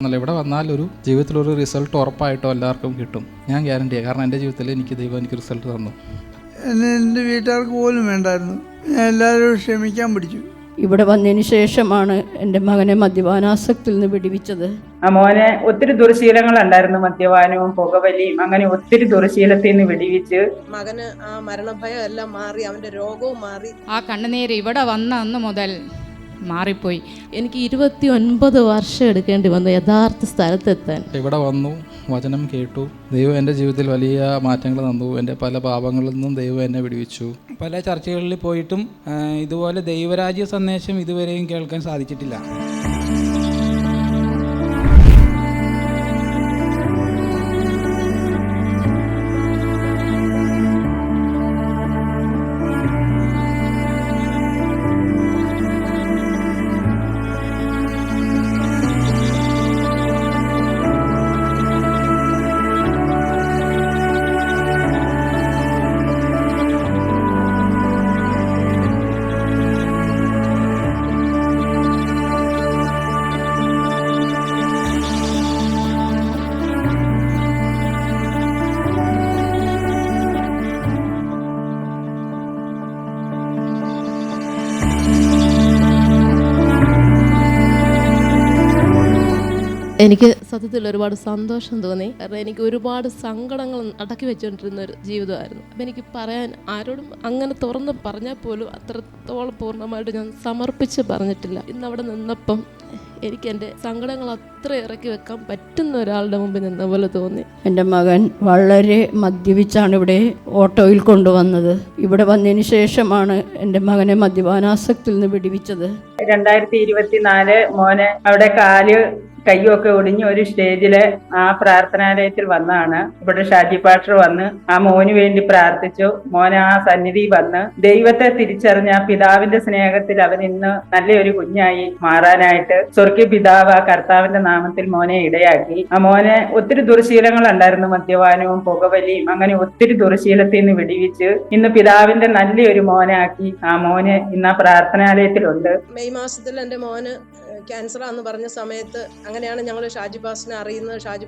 എന്നല്ല, ഇവിടെ വന്നാൽ ഒരു ജീവിതത്തിലൊരു റിസൾട്ട് ഉറപ്പായിട്ടോ എല്ലാവർക്കും കിട്ടും. ഞാൻ ഗ്യാരണ്ടിയാണ്. കാരണം എൻ്റെ ജീവിതത്തിൽ എനിക്ക് റിസൾട്ട് തന്നു. എൻ്റെ വീട്ടുകാർക്ക് പോലും വേണ്ടായിരുന്നു. ഞാൻ എല്ലാവരും ക്ഷമിക്കാൻ പഠിച്ചു. ഇവിടെ വന്നതിന് ശേഷമാണ് എൻ്റെ മകനെ മദ്യപാനാസക്തിയിൽ നിന്ന് വിടുവിച്ചത്. ആ മോനെ ഒത്തിരി ദുർശീലങ്ങൾ ഉണ്ടായിരുന്നു, മദ്യപാനവും പുകവലിയും, അങ്ങനെ ഒത്തിരി ദുർശീലത്തിൽ നിന്ന് വിടുവിച്ച് മകന് ആ മരണഭയം എല്ലാം മാറി, അവന്റെ രോഗവും മാറി. ആ കണ്ണുനീര് ഇവിടെ വന്ന അന്ന് മുതൽ മാറിപ്പോയി. എനിക്ക് 29 വർഷം എടുക്കേണ്ടി വന്നു യഥാർത്ഥ സ്ഥലത്തെത്താൻ. ഇവിടെ വന്നു, വചനം കേട്ടു, ദൈവം എൻ്റെ ജീവിതത്തിൽ വലിയ മാറ്റങ്ങൾ തന്നു. എൻ്റെ പല പാപങ്ങളിൽ നിന്നും ദൈവം എന്നെ വിടുവിച്ചു. പല ചർച്ചകളിൽ പോയിട്ടും ഇതുപോലെ ദൈവരാജ്യ സന്ദേശം ഇതുവരെയും കേൾക്കാൻ സാധിച്ചിട്ടില്ല. എനിക്ക് സത്യത്തിൽ ഒരുപാട് സന്തോഷം തോന്നി. കാരണം എനിക്ക് ഒരുപാട് സങ്കടങ്ങൾ അടക്കി വെച്ചുകൊണ്ടിരുന്ന ഒരു ജീവിതമായിരുന്നു. അപ്പം എനിക്ക് പറയാൻ ആരോടും അങ്ങനെ തുറന്ന് പറഞ്ഞാൽ പോലും അത്രത്തോളം പൂർണ്ണമായിട്ട് ഞാൻ സമർപ്പിച്ച് പറഞ്ഞിട്ടില്ല. ഇന്ന് അവിടെ നിന്നപ്പം എനിക്ക് എൻ്റെ സങ്കടങ്ങൾ അത്ര ഇറക്കി വെക്കാൻ പറ്റുന്ന ഒരാളുടെ മുമ്പിൽ നിന്ന പോലെ തോന്നി. എൻ്റെ മകൻ വളരെ മദ്യപിച്ചാണ് ഇവിടെ ഓട്ടോയിൽ കൊണ്ടുവന്നത്. ഇവിടെ വന്നതിന് ശേഷമാണ് എൻ്റെ മകനെ മദ്യപാനാസക്തിയിൽ നിന്ന് വിടുവിച്ചത്. 2024 മോനെ അവിടെ കാല് കയ്യൊക്കെ ഒടിഞ്ഞ് ഒരു സ്റ്റേജില് ആ പ്രാർത്ഥനാലയത്തിൽ വന്നാണ്. ഇവിടെ ഷാജി പാസ്റ്റർ വന്ന് ആ മോന് വേണ്ടി പ്രാർത്ഥിച്ചു. മോനെ ആ സന്നിധി വന്ന് ദൈവത്തെ തിരിച്ചറിഞ്ഞ ആ പിതാവിന്റെ സ്നേഹത്തിൽ അവൻ ഇന്ന് നല്ലൊരു കുഞ്ഞായി മാറാനായിട്ട് സ്വർഗീയ പിതാവ് ആ കർത്താവിന്റെ നാമത്തിൽ മോനെ ഇടയാക്കി. ആ മോനെ ഒത്തിരി ദുർശീലങ്ങൾ ഉണ്ടായിരുന്നു, മദ്യപാനവും പുകവലിയും, അങ്ങനെ ഒത്തിരി ദുർശീലത്തിൽ നിന്ന് വിടുവിച്ച് ഇന്ന് പിതാവിന്റെ നല്ലൊരു മോനാക്കി. ആ മോന് ഇന്ന് ആ പ്രാർത്ഥനാലയത്തിലുണ്ട്. മെയ് മാസത്തിൽ എൻ്റെ മോന് ക്യാൻസറാന്ന് പറഞ്ഞ സമയത്ത് അങ്ങനെയാണ് ഞങ്ങൾ ഷാജി പാസ്റ്ററിനെ അറിയുന്നത്. ഷാജി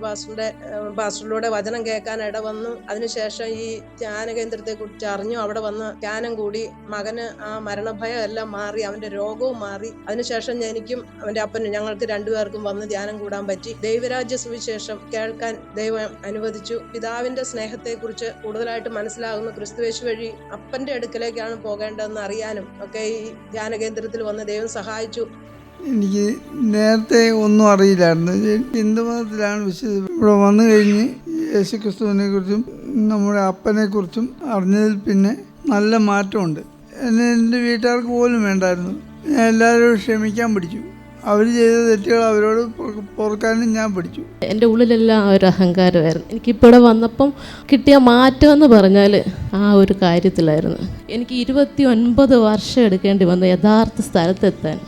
പാസ്റ്ററിലൂടെ വചനം കേൾക്കാൻ ഇടവന്നു. അതിനുശേഷം ഈ ധ്യാന കേന്ദ്രത്തെ കുറിച്ച് അറിഞ്ഞു. അവിടെ വന്ന് ധ്യാനം കൂടി. മകന് ആ മരണഭയം എല്ലാം മാറി, അവന്റെ രോഗവും മാറി. അതിനുശേഷം എനിക്കും അവന്റെ അപ്പനും ഞങ്ങൾക്ക് രണ്ടുപേർക്കും വന്ന് ധ്യാനം കൂടാൻ പറ്റി. ദൈവരാജ്യ സുവിശേഷം കേൾക്കാൻ ദൈവം അനുവദിച്ചു. പിതാവിന്റെ സ്നേഹത്തെ കുറിച്ച് കൂടുതലായിട്ട് മനസ്സിലാകുന്നു. ക്രിസ്തുയേശു വഴി അപ്പന്റെ അടുക്കലേക്കാണ് പോകേണ്ടതെന്ന് അറിയാനും ഒക്കെ ഈ ധ്യാന കേന്ദ്രത്തിൽ വന്ന് ദൈവം സഹായിച്ചു. എനിക്ക് നേരത്തെ ഒന്നും അറിയില്ലായിരുന്നു. ഹിന്ദു മതത്തിലാണ് വിശ്വസിച്ചത്. ഇവിടെ വന്നു കഴിഞ്ഞ് യേശുക്രിസ്തുവിനെ കുറിച്ചും നമ്മുടെ അപ്പനെ കുറിച്ചും അറിഞ്ഞതിൽ പിന്നെ നല്ല മാറ്റമുണ്ട്. എൻ്റെ വീട്ടുകാർക്ക് പോലും വേണ്ടായിരുന്നു. ഞാൻ എല്ലാവരും ക്ഷമിക്കാൻ പഠിച്ചു. അവർ ചെയ്ത തെറ്റുകൾ അവരോട് പൊറുക്കാനും ഞാൻ പഠിച്ചു. എൻ്റെ ഉള്ളിലെല്ലാം ആ ഒരു അഹങ്കാരമായിരുന്നു. എനിക്കിപ്പോൾ ഇവിടെ വന്നപ്പം കിട്ടിയ മാറ്റം എന്ന് പറഞ്ഞാൽ ആ ഒരു കാര്യത്തിലായിരുന്നു. എനിക്ക് 29 വർഷം എടുക്കേണ്ടി വന്നു യഥാർത്ഥ സ്ഥലത്തെത്താൻ.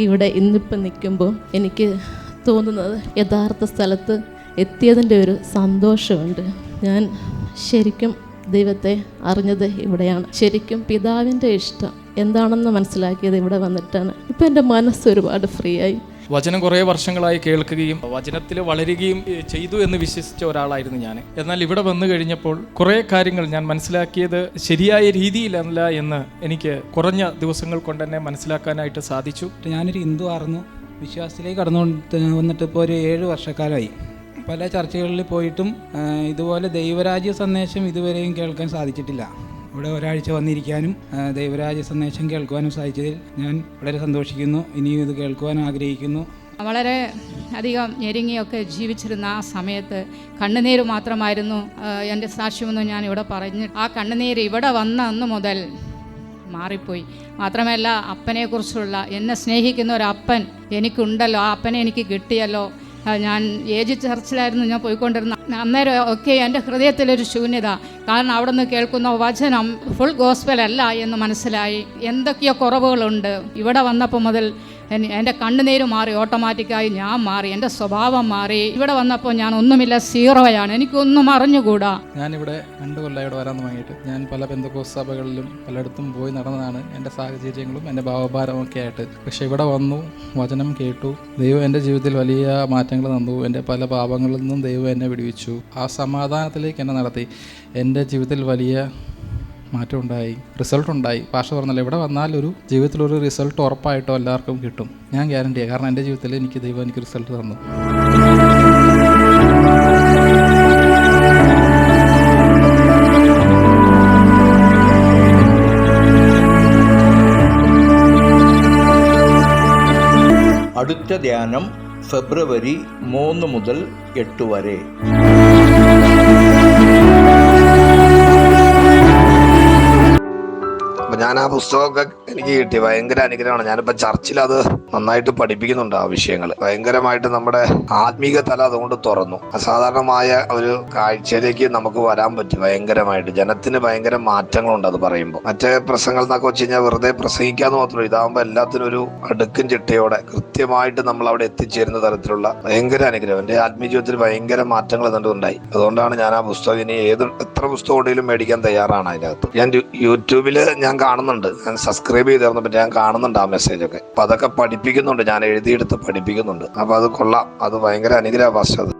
ഇവിടെ ഇന്നിപ്പം നിൽക്കുമ്പോൾ എനിക്ക് തോന്നുന്നത് യഥാർത്ഥ സ്ഥലത്ത് എത്തിയതിൻ്റെ ഒരു സന്തോഷമുണ്ട്. ഞാൻ ശരിക്കും ദൈവത്തെ അറിഞ്ഞത് ഇവിടെയാണ്. ശരിക്കും പിതാവിൻ്റെ ഇഷ്ടം എന്താണെന്ന് മനസ്സിലാക്കിയത് ഇവിടെ വന്നിട്ടാണ്. ഇപ്പം എൻ്റെ മനസ്സ് ഒരുപാട് ഫ്രീ ആയി. വചനം കുറേ വർഷങ്ങളായി കേൾക്കുകയും വചനത്തിൽ വളരുകയും ചെയ്തു എന്ന് വിശ്വസിച്ച ഒരാളായിരുന്നു ഞാൻ. എന്നാൽ ഇവിടെ വന്നു കഴിഞ്ഞപ്പോൾ കുറേ കാര്യങ്ങൾ ഞാൻ മനസ്സിലാക്കിയത് ശരിയായ രീതിയിലല്ല എന്ന് എനിക്ക് കുറഞ്ഞ ദിവസങ്ങൾ കൊണ്ട് തന്നെ മനസ്സിലാക്കാനായിട്ട് സാധിച്ചു. ഞാനൊരു ഹിന്ദു ആയിരുന്നു. വിശ്വാസത്തിലേക്ക് കടന്നു വന്നിട്ട് ഇപ്പോൾ ഒരു 7 വർഷക്കാലമായി. പല ചർച്ചകളിൽ പോയിട്ടും ഇതുപോലെ ദൈവരാജ്യ സന്ദേശം ഇതുവരെയും കേൾക്കാൻ സാധിച്ചിട്ടില്ല. ഇവിടെ ഒരാഴ്ച വന്നിരിക്കാനും ദൈവരാജ്യ സന്ദേശം കേൾക്കുവാനും സാധിച്ചതിൽ ഞാൻ വളരെ സന്തോഷിക്കുന്നു. ഇനിയും ഇത് കേൾക്കുവാൻ ആഗ്രഹിക്കുന്നു. വളരെ അധികം ഞെരുങ്ങിയൊക്കെ ജീവിച്ചിരുന്ന ആ സമയത്ത് കണ്ണുനീര് മാത്രമായിരുന്നു എൻ്റെ സാക്ഷ്യമെന്ന് ഞാൻ ഇവിടെ പറഞ്ഞു. ആ കണ്ണുനീര് ഇവിടെ വന്ന അന്ന് മുതൽ മാറിപ്പോയി. മാത്രമല്ല, അപ്പനെക്കുറിച്ചുള്ള എന്നെ സ്നേഹിക്കുന്ന ഒരു അപ്പൻ എനിക്കുണ്ടല്ലോ, ആ അപ്പനെ എനിക്ക് കിട്ടിയല്ലോ. ഞാൻ ഏജ് ചർച്ചിലായിരുന്നു ഞാൻ പോയിക്കൊണ്ടിരുന്ന. അന്നേരം ഒക്കെ എൻ്റെ ഹൃദയത്തിലൊരു ശൂന്യത. കാരണം അവിടെ നിന്ന് കേൾക്കുന്ന വചനം ഫുൾ ഗോസ്പൽ അല്ല എന്ന് മനസ്സിലായി. എന്തൊക്കെയോ കുറവുകളുണ്ട്. ഇവിടെ വന്നപ്പോൾ മുതൽ എൻ്റെ കണ്ണുനീര് മാറി, ഓട്ടോമാറ്റിക്കായി ഞാൻ മാറി, എൻ്റെ സ്വഭാവം മാറി. ഇവിടെ വന്നപ്പോൾ ഞാൻ ഒന്നുമില്ല, സീറോയാണ്, എനിക്കൊന്നും അറിഞ്ഞുകൂടാ. ഞാനിവിടെ 2 കൊല്ലം ഇവിടെ വരാൻ തുടങ്ങിയിട്ട് ഞാൻ പല പെന്തക്കോസ്ത് സഭകളിലും പലയിടത്തും പോയി നടന്നതാണ്, എൻ്റെ സാഹചര്യങ്ങളും എൻ്റെ ഭാവഭാരമൊക്കെ ആയിട്ട്. പക്ഷേ ഇവിടെ വന്നു, വചനം കേട്ടു, ദൈവം എൻ്റെ ജീവിതത്തിൽ വലിയ മാറ്റങ്ങൾ തന്നു. എൻ്റെ പല പാപങ്ങളിൽ നിന്നും ദൈവം എന്നെ വിടുവിച്ചു. ആ സമാധാനത്തിലേക്ക് എന്നെ നടത്തി. എൻ്റെ ജീവിതത്തിൽ വലിയ മാറ്റം ഉണ്ടായി, റിസൾട്ട് ഉണ്ടായി. ഭാഷ പറഞ്ഞല്ലോ, ഇവിടെ വന്നാൽ ഒരു ജീവിതത്തിലൊരു റിസൾട്ട് ഉറപ്പായിട്ടോ എല്ലാവർക്കും കിട്ടും. ഞാൻ ഗ്യാരണ്ടിയാണ്. കാരണം എൻ്റെ ജീവിതത്തിൽ എനിക്ക് റിസൾട്ട് തന്നു. അടുത്ത ധ്യാനം ഫെബ്രുവരി 3 മുതൽ 8 വരെ. ഞാൻ ആ പുസ്തകമൊക്കെ എനിക്ക് കിട്ടി. ഭയങ്കര അനുഗ്രഹമാണ്. ഞാനിപ്പോൾ ചർച്ചിൽ അത് നന്നായിട്ട് പഠിപ്പിക്കുന്നുണ്ട്. ആ വിഷയങ്ങൾ ഭയങ്കരമായിട്ട് നമ്മുടെ ആത്മീക തല അതുകൊണ്ട് തുറന്നു. അസാധാരണമായ ഒരു കാഴ്ചയിലേക്ക് നമുക്ക് വരാൻ പറ്റി. ഭയങ്കരമായിട്ട് ജനത്തിന് ഭയങ്കര മാറ്റങ്ങളുണ്ട് അത് പറയുമ്പോൾ. മറ്റേ പ്രസംഗങ്ങൾ എന്നൊക്കെ വെച്ച് കഴിഞ്ഞാൽ വെറുതെ പ്രസംഗിക്കാന്ന് മാത്രമല്ല, ഇതാകുമ്പോൾ എല്ലാത്തിനും ഒരു അടുക്കും ചിട്ടയോടെ കൃത്യമായിട്ട് നമ്മൾ അവിടെ എത്തിച്ചേരുന്ന തരത്തിലുള്ള ഭയങ്കര അനുഗ്രഹം. എൻ്റെ ആത്മീയ ജീവിതത്തിൽ ഭയങ്കര മാറ്റങ്ങൾ ഉണ്ടായി. അതുകൊണ്ടാണ് ഞാൻ ആ പുസ്തകം ഇനി എത്ര പുസ്തകം ഉണ്ടെങ്കിലും മേടിക്കാൻ തയ്യാറാണ്. അതിനകത്ത് ഞാൻ യൂട്യൂബിൽ ഞാൻ കാണുന്നുണ്ട്, ഞാൻ സബ്സ്ക്രൈബ് ചെയ്തിരുന്നു. പിന്നെ ഞാൻ കാണുന്നുണ്ട് ആ മെസ്സേജൊക്കെ. അപ്പൊ അതൊക്കെ പഠിപ്പിക്കുന്നുണ്ട്, ഞാൻ എഴുതിയെടുത്ത് പഠിപ്പിക്കുന്നുണ്ട്. അപ്പൊ അത് കൊള്ളാം. അത് ഭയങ്കര അനുഗ്രഹ പാസ്റ്റർ.